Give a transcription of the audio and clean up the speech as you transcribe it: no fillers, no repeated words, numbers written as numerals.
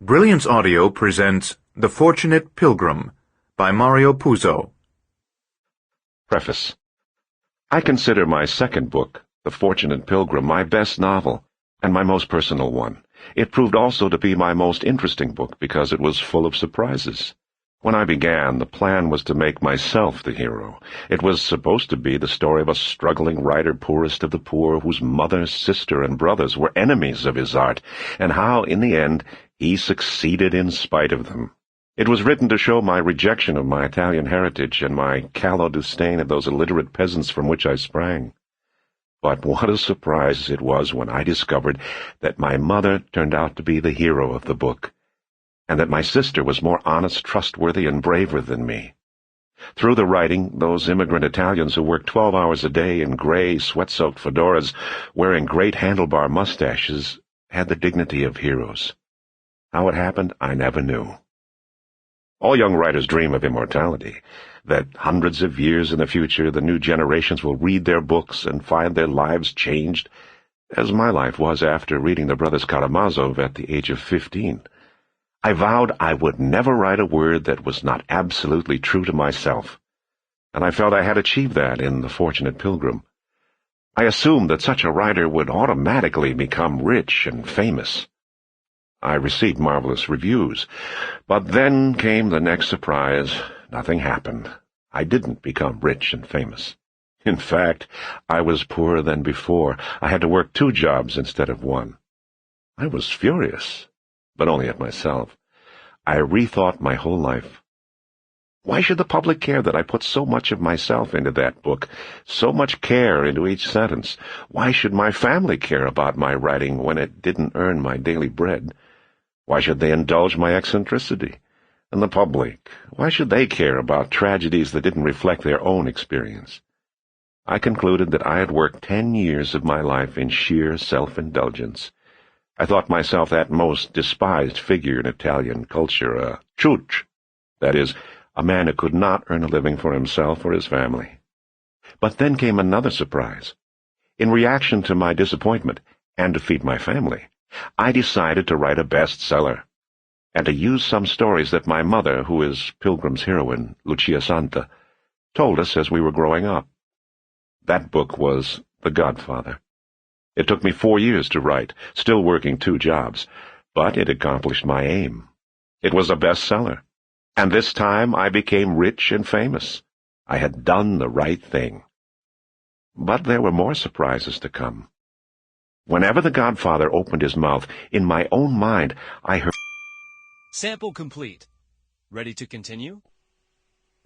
Brilliance Audio presents The Fortunate Pilgrim by Mario Puzo. Preface. I consider my second book, The Fortunate Pilgrim, my best novel, and my most personal one. It proved also to be my most interesting book because it was full of surprises. When I began, the plan was to make myself the hero. It was supposed to be the story of a struggling writer, poorest of the poor, whose mother, sister, and brothers were enemies of his art, and how, in the end, he succeeded in spite of them. It was written to show my rejection of my Italian heritage and my callow disdain of those illiterate peasants from which I sprang. But what a surprise it was when I discovered that my mother turned out to be the hero of the book, and that my sister was more honest, trustworthy, and braver than me. Through the writing, those immigrant Italians who worked 12 hours a day in gray, sweat-soaked fedoras, wearing great handlebar mustaches, had the dignity of heroes. How it happened, I never knew. All young writers dream of immortality, that hundreds of years in the future the new generations will read their books and find their lives changed, as my life was after reading the Brothers Karamazov at the age of 15. I vowed I would never write a word that was not absolutely true to myself, and I felt I had achieved that in The Fortunate Pilgrim. I assumed that such a writer would automatically become rich and famous. I received marvelous reviews, but then came the next surprise. Nothing happened. I didn't become rich and famous. In fact, I was poorer than before. I had to work 2 jobs instead of 1. I was furious, but only at myself. I rethought my whole life. Why should the public care that I put so much of myself into that book, so much care into each sentence? Why should my family care about my writing when it didn't earn my daily bread? Why should they indulge my eccentricity? And the public, why should they care about tragedies that didn't reflect their own experience? I concluded that I had worked 10 years of my life in sheer self-indulgence. I thought myself that most despised figure in Italian culture, a ciuccio, that is, a man who could not earn a living for himself or his family. But then came another surprise. In reaction to my disappointment, and to feed my family, I decided to write a bestseller, and to use some stories that my mother, who is Pilgrim's heroine, Lucia Santa, told us as we were growing up. That book was The Godfather. It took me 4 years to write, still working 2 jobs, but it accomplished my aim. It was a bestseller, and this time I became rich and famous. I had done the right thing. But there were more surprises to come. Whenever the Godfather opened his mouth, in my own mind I heard... Sample complete. Ready to continue?